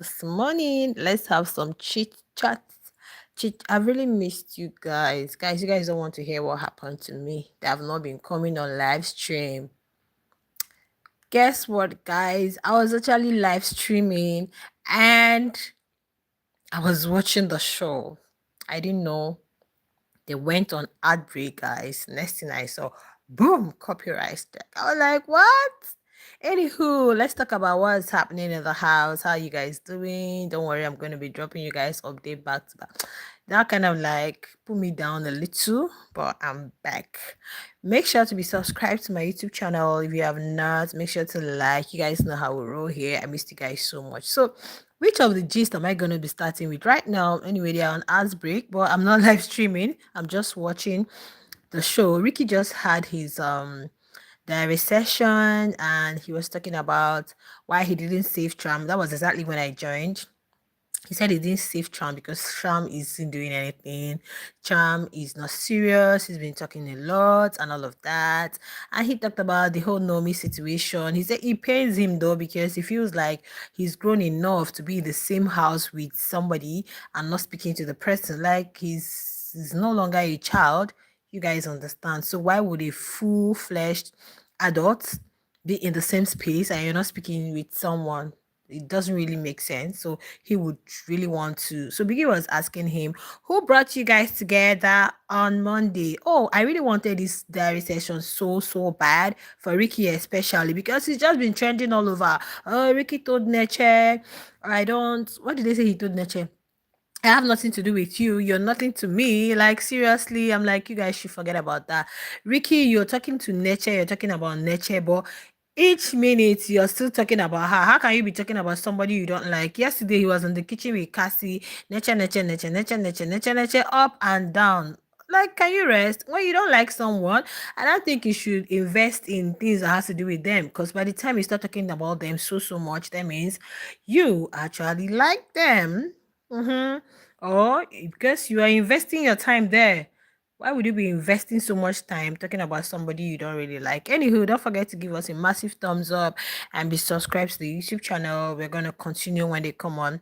this morning. Let's have some chit chat. I've really missed you guys. Guys, you guys don't want to hear what happened to me. They have not been coming on live stream. Guess what, guys? I was actually live streaming and I was watching the show. I didn't know they went on ad break, guys. Next thing I saw, boom, copyright strike. I was like, what? Anywho, let's talk about what's happening in the house. How you guys doing? Don't worry, I'm going to be dropping you guys update back to back. That kind of like put me down a little, but I'm back. Make sure to be subscribed to my YouTube channel if you have not. Make sure to like. You guys know how we roll here. I missed you guys so much. So which of the gist am I going to be starting with right now? Anyway, they are on ads break, but I'm not live streaming. I'm just watching the show. Ricky just had his diary session and he was talking about why he didn't save Tram. That was exactly when I joined. He said he didn't save Charm because Charm isn't doing anything. Charm is not serious. He's been talking a lot and all of that. And he talked about the whole Nomi situation. He said it pains him though because he feels like he's grown enough to be in the same house with somebody and not speaking to the person. Like he's no longer a child. You guys understand. So why would a full-fledged adult be in the same space and you're not speaking with someone? It doesn't really make sense. So he would really want to. So Biggie was asking him, who brought you guys together on Monday? Oh, I really wanted this diary session so bad for Ricky, especially because he's just been trending all over. Oh, Ricky told Neche, I don't, what did they say he told Neche? I have nothing to do with you. You're nothing to me. Like, seriously, I'm like, you guys should forget about that. Ricky, you're talking to nature, you're talking about nature, but each minute you're still talking about her. How can you be talking about somebody you don't like? Yesterday he was in the kitchen with Cassie, nature, up and down. Like, can you rest? When you don't like someone, I don't think you should invest in things that has to do with them. Because by the time you start talking about them so much, that means you actually like them. Mm-hmm. Or because you are investing your time there. Why would you be investing so much time talking about somebody you don't really like? Anywho, don't forget to give us a massive thumbs up and be subscribed to the YouTube channel. We're going to continue when they come on,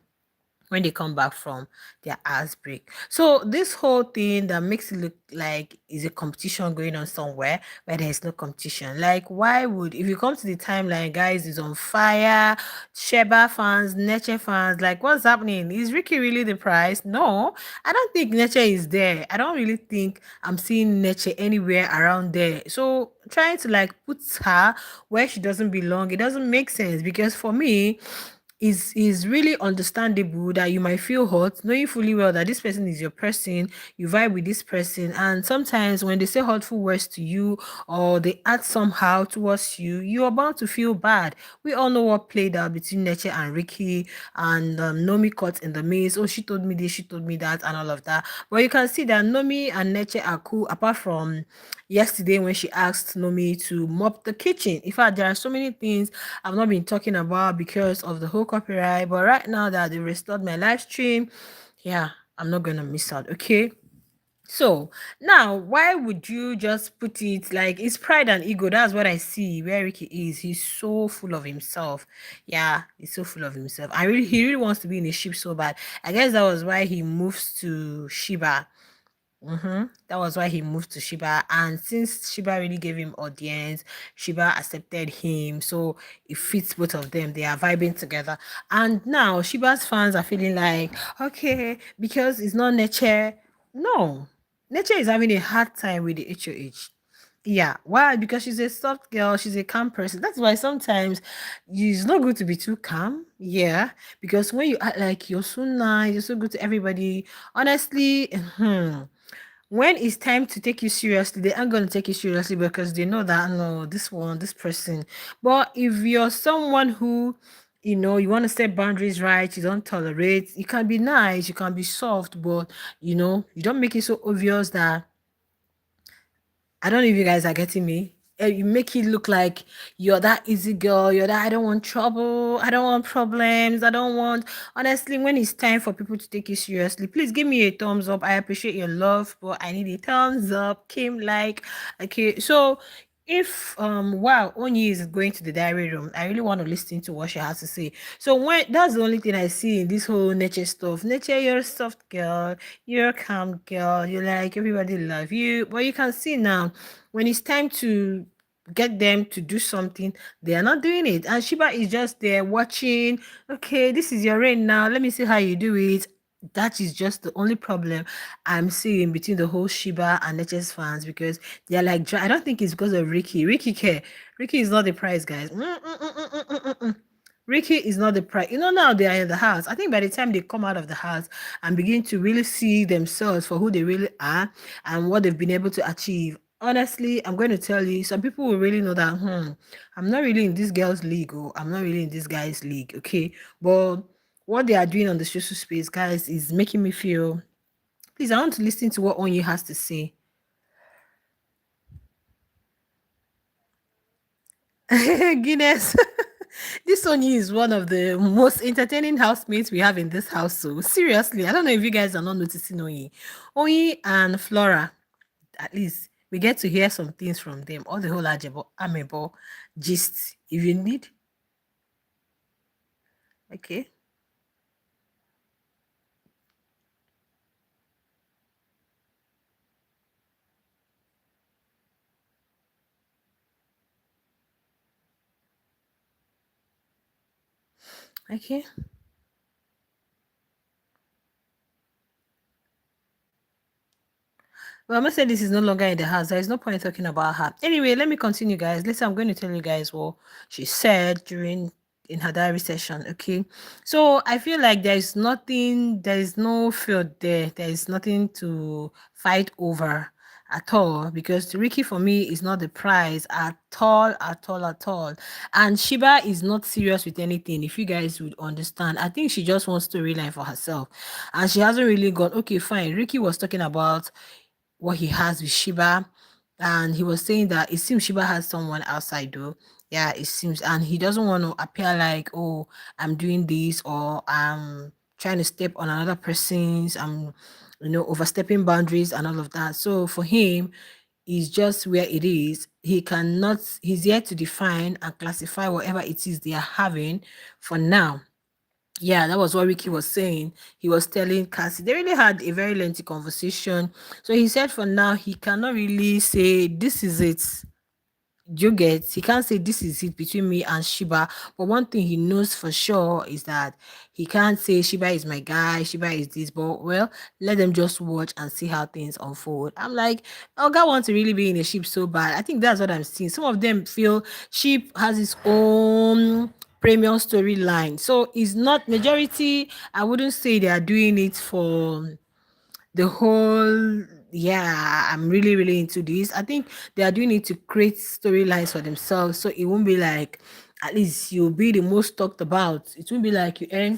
when they come back from their ass break. So this whole thing that makes it look like is a competition going on somewhere where there is no competition. Like, why would, if you come to the timeline, guys, is on fire, Sheba fans, Neche fans, like, what's happening? Is Ricky really the prize? No, I don't think Neche is there. I don't really think I'm seeing Neche anywhere around there. So trying to like put her where she doesn't belong, it doesn't make sense because for me, is really understandable that you might feel hurt knowing fully well that this person is your person, you vibe with this person, and sometimes when they say hurtful words to you or they act somehow towards you, you are bound to feel bad. We all know what played out between Neche and Ricky, and Nomi caught in the maze. Oh, she told me this, she told me that, and all of that. But you can see that Nomi and Neche are cool apart from yesterday when she asked Nomi to mop the kitchen. In fact, there are so many things I've not been talking about because of the whole copyright. But right now that they restored my live stream, yeah, I'm not gonna miss out. Okay. So now, why would you just put it like it's pride and ego? That's what I see where Ricky is. He's so full of himself. Yeah, he's so full of himself. He really wants to be in a ship so bad. I guess that was why he moves to Shiba. That was why he moved to Shiba. And since Shiba really gave him audience, Shiba accepted him. So it fits both of them. They are vibing together. And now Shiba's fans are feeling like, okay, because it's not nature. No, nature is having a hard time with the HOH. Yeah, why? Because she's a soft girl, she's a calm person. That's why sometimes it's not good to be too calm. Yeah, because when you act like you're so nice, you're so good to everybody, honestly, when it's time to take you seriously, they aren't going to take you seriously because they know that no, this person. But if you're someone who, you want to set boundaries right, you don't tolerate, you can be nice, you can be soft, but you don't make it so obvious that I don't know if you guys are getting me. You make it look like you're that easy girl. You're that I don't want trouble. I don't want problems. I don't want. Honestly, when it's time for people to take you seriously, please give me a thumbs up. I appreciate your love, but I need a thumbs up. Kim, like, okay. So if wow, Onyi is going to the diary room, I really want to listen to what she has to say. So when that's the only thing I see in this whole nature stuff. Nature, you're a soft girl, you're a calm girl, you like everybody love you. But you can see now when it's time to get them to do something, they are not doing it. And Shiba is just there watching. Okay, this is your reign now. Let me see how you do it. That is just the only problem I'm seeing between the whole Shiba and Nature's fans, because they're like, I don't think it's because of Ricky. Ricky care. Ricky is not the prize, guys. Ricky is not the prize. You know, now they are in the house. I think by the time they come out of the house and begin to really see themselves for who they really are and what they've been able to achieve. Honestly, I'm going to tell you, some people will really know that, I'm not really in this girl's league, or I'm not really in this guy's league, okay? But what they are doing on the social space, guys, is making me feel. Please, I want to listen to what Onye has to say. Guinness. This Onye is one of the most entertaining housemates we have in this house. So seriously, I don't know if you guys are not noticing Onye. Onye and Flora, at least we get to hear some things from them. All the whole amebo gist. If you need, okay, okay. Well, Mercedes is no longer in the house. There is no point talking about her. Anyway, let me continue, guys. Listen, I'm going to tell you guys what she said during in her diary session. Okay. So I feel like there is no field there. There is nothing to fight over at all, because Ricky for me is not the prize at all, at all, at all. And Shiba is not serious with anything. If you guys would understand, I think she just wants to storyline for herself, and she hasn't really gone. Okay, fine. Ricky was talking about what he has with Shiba. And he was saying that it seems Shiba has someone outside though. Yeah, it seems. And he doesn't want to appear like, oh, I'm doing this, or I'm trying to step on another person's, overstepping boundaries and all of that. So for him, is just where it is. He's yet to define and classify whatever it is they are having for now. Yeah, that was what Ricky was saying. He was telling Cassie. They really had a very lengthy conversation. So he said for now, he cannot really say, this is it. You get, he can't say this is it between me and Shiba. But one thing he knows for sure is that he can't say Shiba is my guy, Shiba is this. But well, let them just watch and see how things unfold. I'm like, oh, God wants to really be in a ship so bad. I think that's what I'm seeing. Some of them feel ship has its own premium storyline. So it's not majority. I wouldn't say they are doing it for the whole. Yeah, I'm really really into this. I think they are doing it to create storylines for themselves, so it won't be like, at least you'll be the most talked about. It won't be like you earn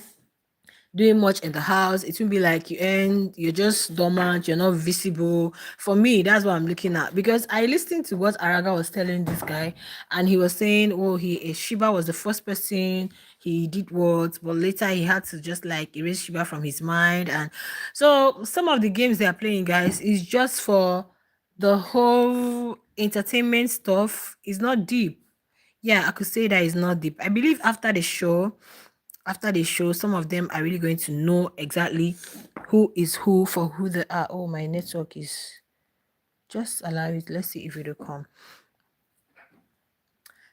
doing much in the house. It won't be like you're just dormant, you're not visible. For me, that's what I'm looking at, because I listened to what Araga was telling this guy, and he was saying, oh, Shiba was the first person he did what, but later he had to just like erase Shiba from his mind. And so some of the games they are playing, guys, is just for the whole entertainment stuff. Is not deep. Yeah, I could say that is not deep. I believe after the show, some of them are really going to know exactly who is who for who they are. Oh, my network is, just allow it. Let's see if it'll come.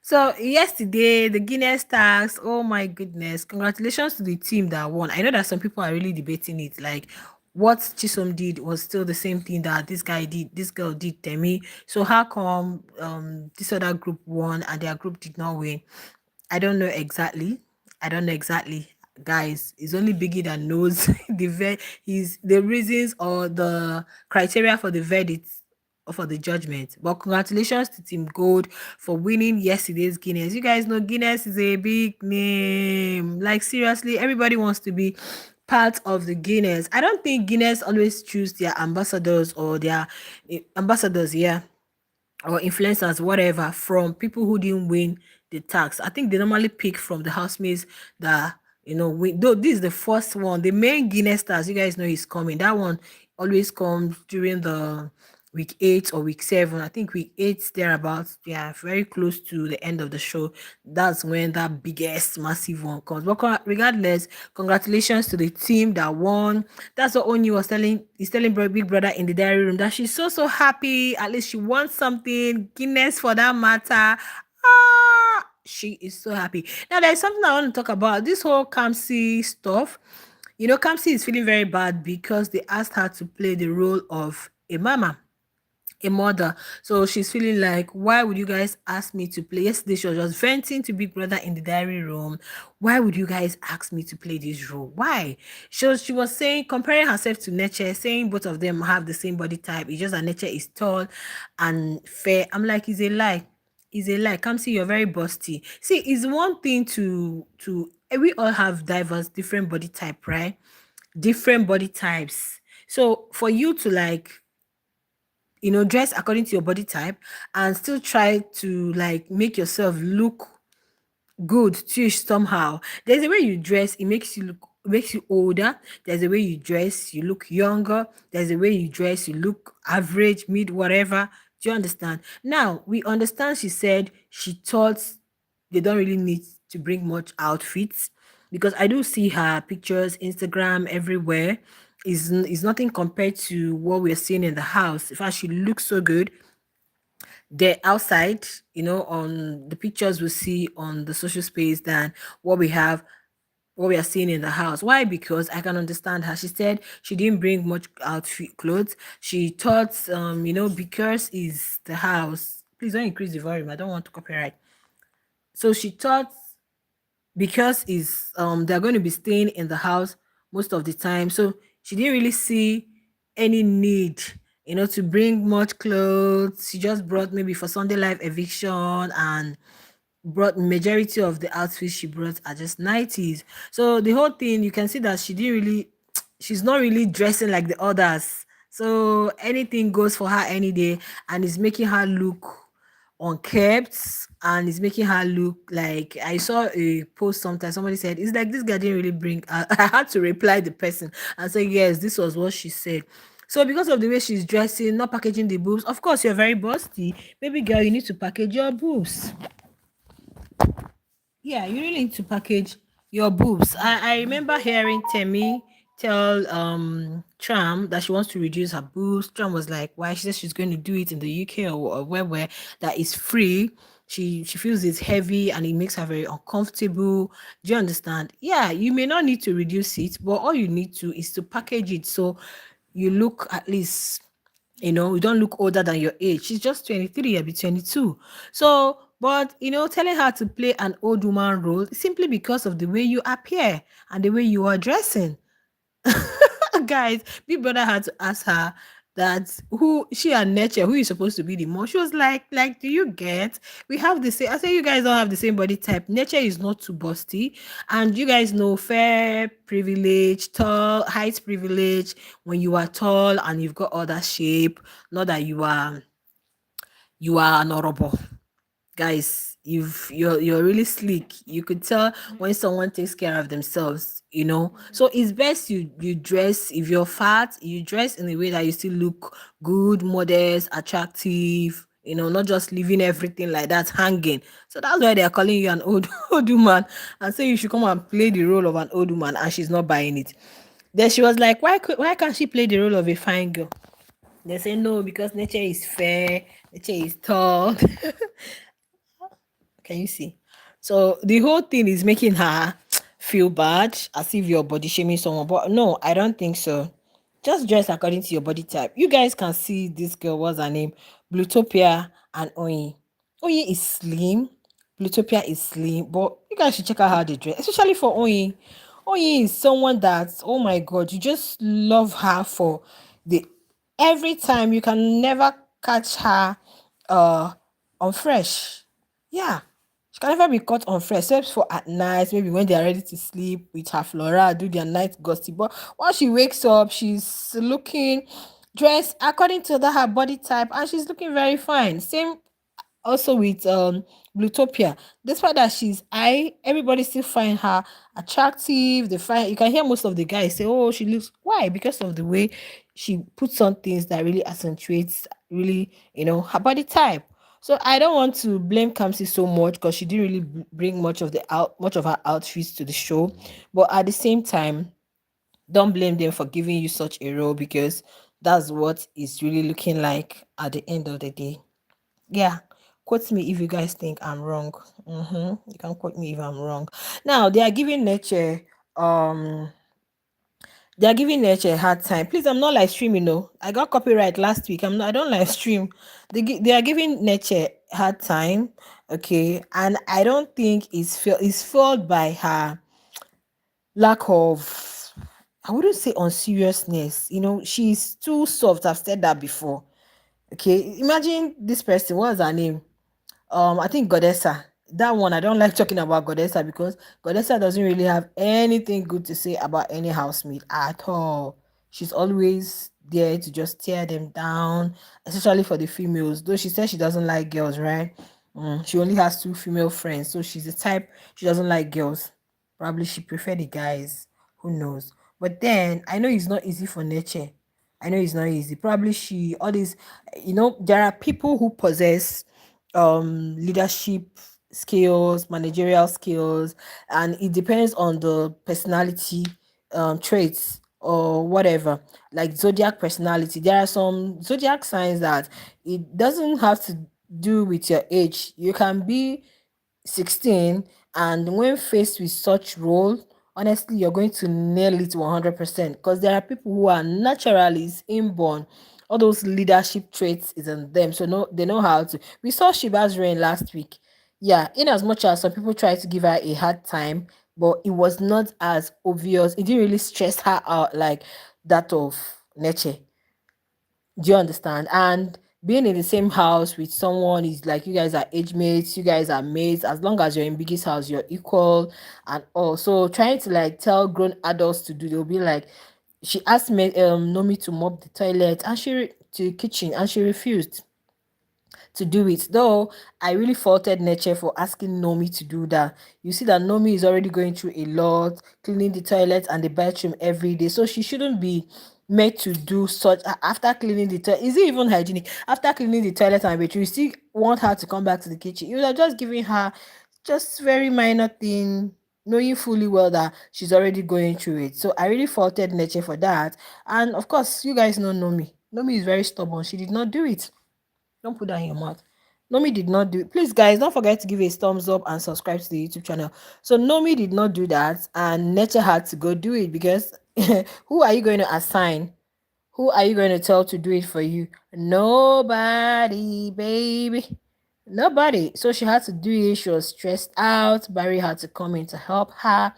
So yesterday, the Guinness tax. Oh my goodness! Congratulations to the team that won. I know that some people are really debating it. Like, what Chisom did was still the same thing that this guy did. This girl did, Temi. So how come this other group won and their group did not win? I don't know exactly. I don't know exactly, guys. It's only Biggie that knows the reasons or the criteria for the verdict or for the judgment. But congratulations to Team Gold for winning yesterday's Guinness. You guys know Guinness is a big name. Like seriously, everybody wants to be part of the Guinness. I don't think Guinness always choose their ambassadors or their ambassadors. Yeah, or influencers, whatever, from people who didn't win the tax. I think they normally pick from the housemates that win. Though this is the first one, the main Guinness stars, you guys know is coming. That one always comes during the week 8 or week 7. I think week 8 thereabouts. Yeah, very close to the end of the show. That's when that biggest massive one comes. But regardless, congratulations to the team that won. That's what Oni was telling. He's telling Big Brother in the diary room that she's so happy. At least she won something. Guinness for that matter. She is so happy. Now there's something I want to talk about. This whole Kamsi stuff. Kamsi is feeling very bad because they asked her to play the role of a mama, a mother. So she's feeling like, why would you guys ask me to play? Yesterday she was just venting to Big Brother in the diary room. Why would you guys ask me to play this role? Why? She was saying, comparing herself to Neche, saying both of them have the same body type. It's just that Neche is tall and fair. I'm like, it's a lie. It's a lie. Come see, you're very busty. See, it's one thing to we all have diverse, different body type, right? Different body types. So for you to like dress according to your body type and still try to like make yourself look good too somehow. There's a way you dress, it makes you older. There's a way you dress, you look younger. There's a way you dress, you look average, mid, whatever. Do you understand? Now we understand she said she thought they don't really need to bring much outfits because I do see her pictures, Instagram everywhere. Is nothing compared to what we're seeing in the house. In fact, she looks so good. They're outside, on the pictures we see on the social space than what we have, what we are seeing in the house. Why? Because I can understand her. She said she didn't bring much outfit clothes. She thought, because is the house. Please don't increase the volume. I don't want to copyright. So she thought because is they're going to be staying in the house most of the time, so she didn't really see any need to bring much clothes. She just brought maybe for Sunday live eviction, and brought majority of the outfits she brought are just 90s. So the whole thing, you can see that she didn't really she's not really dressing like the others, so anything goes for her any day, and it's making her look unkept, and it's making her look like, I saw a post sometimes, somebody said it's like this guy didn't really bring I had to reply the person and say yes, this was what she said. So because of the way she's dressing, not packaging the boobs, of course you're very busty, baby girl, you need to package your boobs. Yeah, you really need to package your boobs. I remember hearing Temi tell Tram that she wants to reduce her boobs. Tram was like, why? She says she's going to do it in the UK or where that is free. She feels it's heavy and it makes her very uncomfortable. Do you understand? Yeah, you may not need to reduce it, but all you need to is to package it so you look at least, you don't look older than your age. She's just 23, you'll be 22. So, but telling her to play an old woman role simply because of the way you appear and the way you are dressing. Guys, Big Brother had to ask her that who she and Nature, who is supposed to be the mom. She was like, do you get? We have the same. I say you guys don't have the same body type. Nature is not too busty, and you guys know fair privilege, tall height privilege. When you are tall and you've got all that shape, not that you are honorable. Guys, you're really sleek. You could tell when someone takes care of themselves. So it's best you dress. If you're fat, you dress in a way that you still look good, modest, attractive, not just leaving everything like that hanging. So that's why they're calling you an old old woman and say you should come and play the role of an old woman, and she's not buying it. Then she was like, why can't she play the role of a fine girl? They say no, because nature is fair, nature is tall. Can you see? So the whole thing is making her feel bad, as if you're body shaming someone. But no, I don't think so. Just dress according to your body type. You guys can see this girl, what's her name? Blutopia and Oyi. Oyi is slim. Blutopia is slim. But you guys should check out how they dress, especially for Oyi. Oyi is someone that, oh my god, you just love her for the every time. You can never catch her on fresh. Yeah. She can never be caught on fresh, except for at night, maybe when they are ready to sleep with her Flora, do their night gossip. But once she wakes up, she's looking dressed according to her body type, and she's looking very fine. Same also with Blutopia. Despite that she's everybody still find her attractive. They find, you can hear most of the guys say, oh, she looks, why? Because of the way she puts on things that really accentuates really, her body type. So I don't want to blame Kamsi so much because she didn't really bring much of her outfits to the show. But at the same time, don't blame them for giving you such a role, because that's what it's really looking like at the end of the day. Yeah. Quote me if you guys think I'm wrong. You can quote me if I'm wrong. Now um they are giving nature a hard time. Please, I'm not live streaming. No, I got copyright last week. I don't live stream. They are giving nature hard time. Okay, and I don't think it's fueled by her lack of, I wouldn't say unseriousness. She's too soft. I've said that before. Okay, imagine this person. What's her name? I think Godessa. That one, I don't like talking about Godessa because Godessa doesn't really have anything good to say about any housemate at all. She's always there to just tear them down, especially for the females. Though she says she doesn't like girls, right? She only has two female friends, so she's the type, she doesn't like girls. Probably she prefer the guys. Who knows? But then I know it's not easy for nature. I know it's not easy. Probably she all these, there are people who possess leadership skills, managerial skills, and it depends on the personality traits or whatever, like zodiac personality. There are some zodiac signs that it doesn't have to do with your age. You can be 16, and when faced with such role, honestly, you're going to nail it 100%, because there are people who are naturally inborn, all those leadership traits is in them, so no, they know how to. We saw Shiba's reign last week. Yeah, in as much as some people tried to give her a hard time, but it was not as obvious. It didn't really stress her out like that of nature. Do you understand? And being in the same house with someone is like, you guys are age mates, you guys are mates. As long as you're in biggest house, you're equal. And also trying to like tell grown adults to do, they'll be like, she asked me Nomi to mop the toilet and to the kitchen, and she refused to do it. Though I really faulted nature for asking Nomi to do that. You see that Nomi is already going through a lot, cleaning the toilet and the bathroom every day. So she shouldn't be made to do such after cleaning the toilet. Is it even hygienic? After cleaning the toilet and bathroom, you still want her to come back to the kitchen. You are just giving her just very minor thing, knowing fully well that she's already going through it. So I really faulted nature for that. And of course, you guys know Nomi. Nomi is very stubborn. She did not do it. Don't put that in your mouth. Nomi did not do it. Please, guys, don't forget to give a thumbs up and subscribe to the YouTube channel. So Nomi did not do that, and Nature had to go do it, because who are you going to assign? Who are you going to tell to do it for you? Nobody, baby. Nobody. So she had to do it. She was stressed out. Barry had to come in to help her.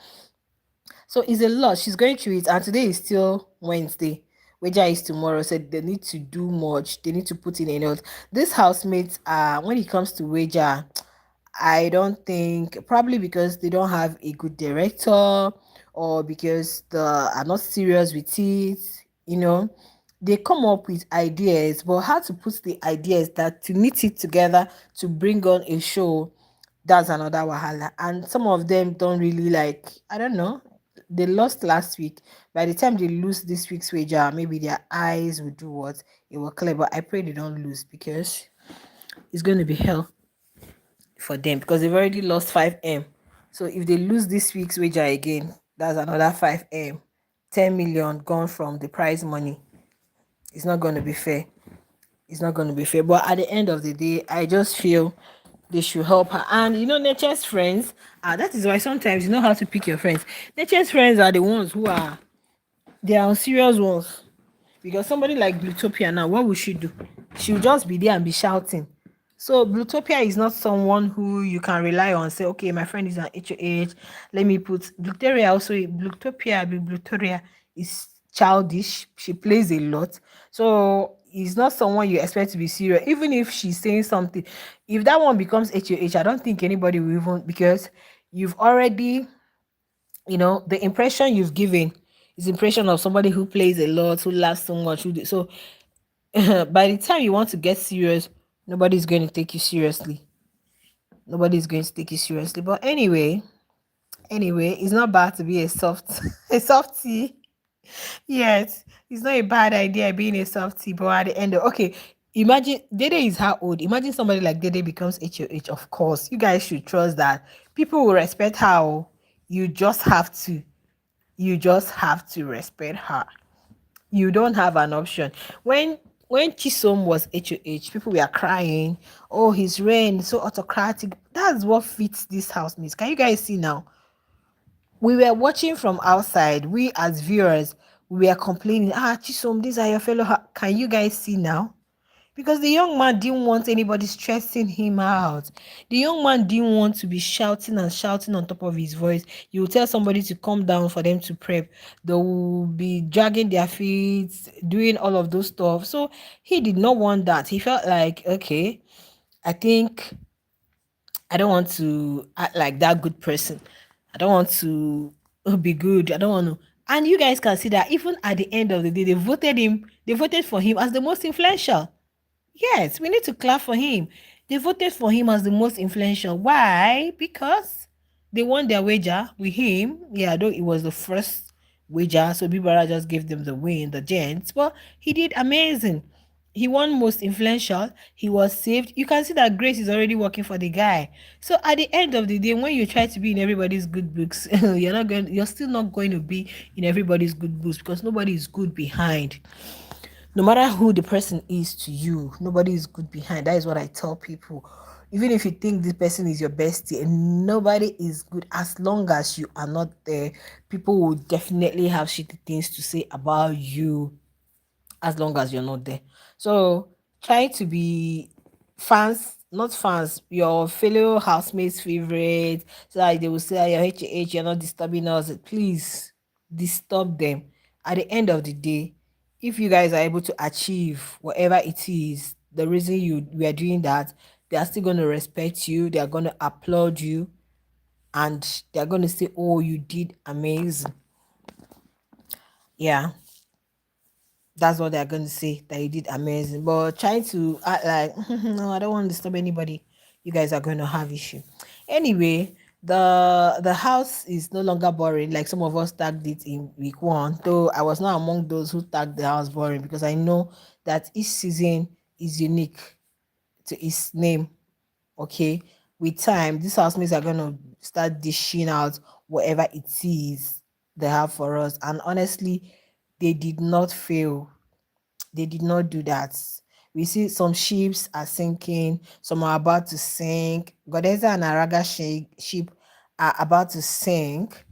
So it's a lot. She's going through it, and today is still Wednesday. Wager is tomorrow. So they need to do much. They need to put in a note. This housemates, when it comes to Wager, I don't think, probably because they don't have a good director, or because the are not serious with it. You know, they come up with ideas, but how to put the ideas that to knit it together to bring on a show, that's another wahala. And some of them don't really like, I don't know, they lost last week. By the time they lose this week's wager, maybe their eyes will do what, it will clear. But I pray they don't lose, because it's going to be hell for them, because they've already lost 5M. So if they lose this week's wager again, that's another 5M. 10 million gone from the prize money. It's not going to be fair. It's not going to be fair. But at the end of the day, I just feel they should help her. And Nature's friends, that is why sometimes you know how to pick your friends. Nature's friends are the ones who are, they are serious ones. Because somebody like Blutopia now, what will she do? She'll just be there and be shouting. So Blutopia is not someone who you can rely on. Say, okay, my friend is an HOH. Let me put Bluteria also. Bluteria is childish. She plays a lot. So it's not someone you expect to be serious. Even if she's saying something, if that one becomes HOH, I don't think anybody will even, because you've already, the impression you've given is impression of somebody who plays a lot, who laughs so much. So by the time you want to get serious, nobody's going to take you seriously. Nobody's going to take you seriously. But anyway, it's not bad to be a soft a softie. Yes, it's not a bad idea being a softie, but at the end of, okay, Imagine Dede is how old? Imagine somebody like Dede becomes HOH. Of course, you guys should trust that people will respect her. Oh. You just have to. You just have to respect her. You don't have an option. When Chisom was HOH, people were crying. Oh, his reign so autocratic. That's what fits this house, miss. Can you guys see now? We were watching from outside. We as viewers, we were complaining. Ah, Chisom, these are your fellow. Can you guys see now? Because the young man didn't want anybody stressing him out. The young man didn't want to be shouting and shouting on top of his voice. You will tell somebody to come down for them to prep. They will be dragging their feet, doing all of those stuff. So he did not want that. He felt like, okay, I think I don't want to act like that good person. I don't want to be good. I don't want to. And you guys can see that even at the end of the day, they voted for him as the most influential. Yes, we need to clap for him. They voted for him as the most influential. Why? Because they won their wager with him. Yeah, though it was the first wager, so Bibara just gave them the win, the gents. But he did amazing. He won most influential. He was saved. You can see that Grace is already working for the guy. So at the end of the day, when you try to be in everybody's good books, you're still not going to be in everybody's good books because nobody is good behind. No matter who the person is to you, nobody is good behind. That is what I tell people. Even if you think this person is your bestie, and nobody is good as long as you are not there. People will definitely have shitty things to say about you as long as you're not there. So try to be fans, not fans, your fellow housemates' favorite, so that they will say, "Ah, you're HH, you're not disturbing us." Please disturb them. At the end of the day, if you guys are able to achieve whatever it is, the reason you we are doing that, they are still going to respect you, they are going to applaud you, and they are going to say, "Oh, you did amazing." Yeah, that's what they're going to say, that you did amazing. But trying to act like no, I don't want to disturb anybody, you guys are going to have issue. Anyway, the house is no longer boring like some of us tagged it in week one, though I was not among those who tagged the house boring because I know that each season is unique to its name. Okay, with time these housemates are going to start dishing out whatever it is they have for us, and honestly, they did not fail. They did not do that. We see some ships are sinking, some are about to sink. Godeza and Araga ship are about to sink.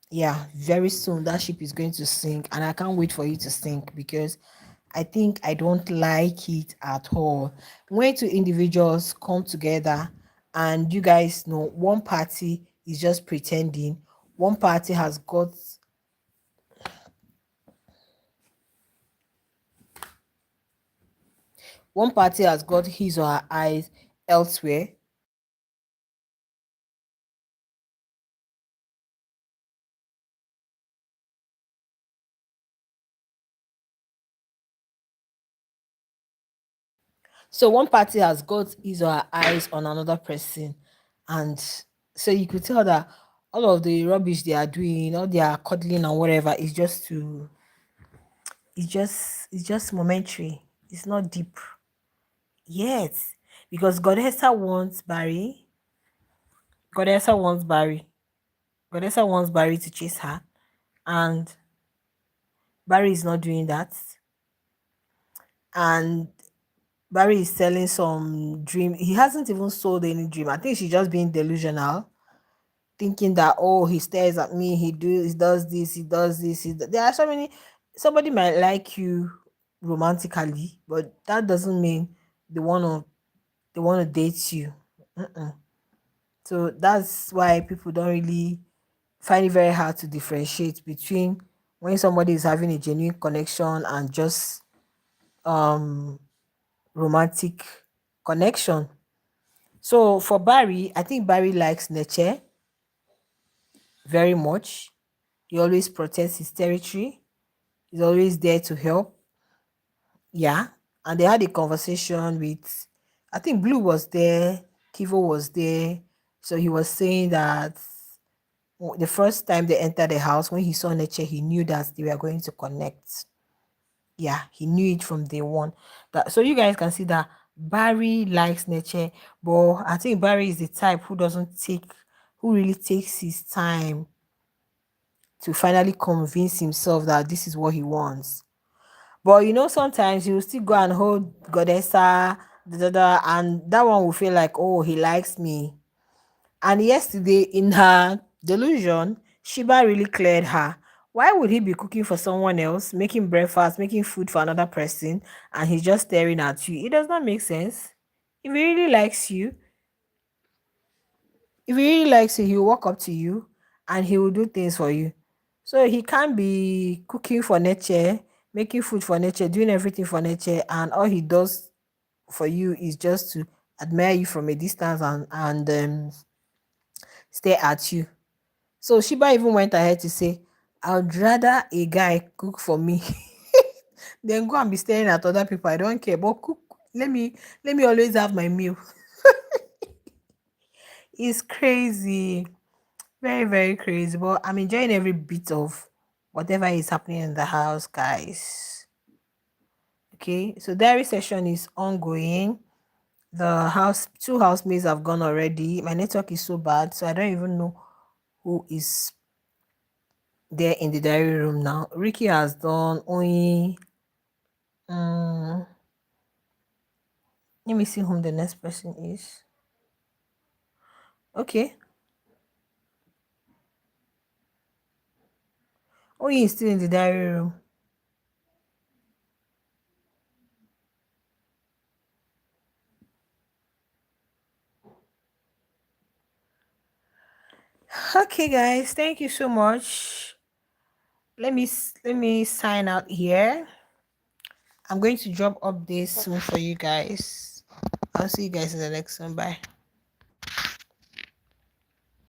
Yeah, very soon that ship is going to sink, and I can't wait for it to sink because I think I don't like it at all. When two individuals come together and you guys know one party is just pretending, one party has got his or her eyes elsewhere. So one party has got his or her eyes on another person, and so you could tell that all of the rubbish they are doing, all their cuddling and whatever, is just to it's just momentary. It's not deep. Yes, because Godessa wants Barry. Godessa wants Barry. Godessa wants Barry to chase her, and Barry is not doing that. And Barry is selling some dream. He hasn't even sold any dream. I think she's just being delusional, thinking that, oh, he stares at me, he does this, he does this. There are so many. Somebody might like you romantically, but that doesn't mean they want to date you. Mm-mm. So that's why people don't really find it very hard to differentiate between when somebody is having a genuine connection and just um romantic connection. So for Barry, I think Barry likes Neche very much. He always protects his territory. He's always there to help. Yeah. And they had a conversation with, I think Blue was there, Kivo was there. So he was saying that the first time they entered the house, when he saw Neche, he knew that they were going to connect. Yeah, he knew it from day one. That so you guys can see that Barry likes Neche, but I think Barry is the type who really takes his time to finally convince himself that this is what he wants. But sometimes he will still go and hold Godessa, and that one will feel like, oh, he likes me. And yesterday, in her delusion, Shiba really cleared her. Why would he be cooking for someone else, making breakfast, making food for another person, and he's just staring at you? It does not make sense. If he really likes you, he will walk up to you and he will do things for you. So he can't be cooking for nature, making food for nature, doing everything for nature, and all he does for you is just to admire you from a distance and stare at you. So Shiba even went ahead to say, I'd rather a guy cook for me than go and be staring at other people. I don't care. But cook, let me always have my meal. It's crazy. Very, very crazy. But I'm enjoying every bit of whatever is happening in the house, guys. Okay, so diary session is ongoing. The two housemates have gone already. My network is so bad, so I don't even know who is there in the diary room now. Ricky has done only. Um, Let me see whom the next person is. Okay. Only is still in the diary room. Okay, guys. Thank you so much. Let me sign out here. I'm going to drop updates soon for you guys. I'll see you guys in the next one. Bye.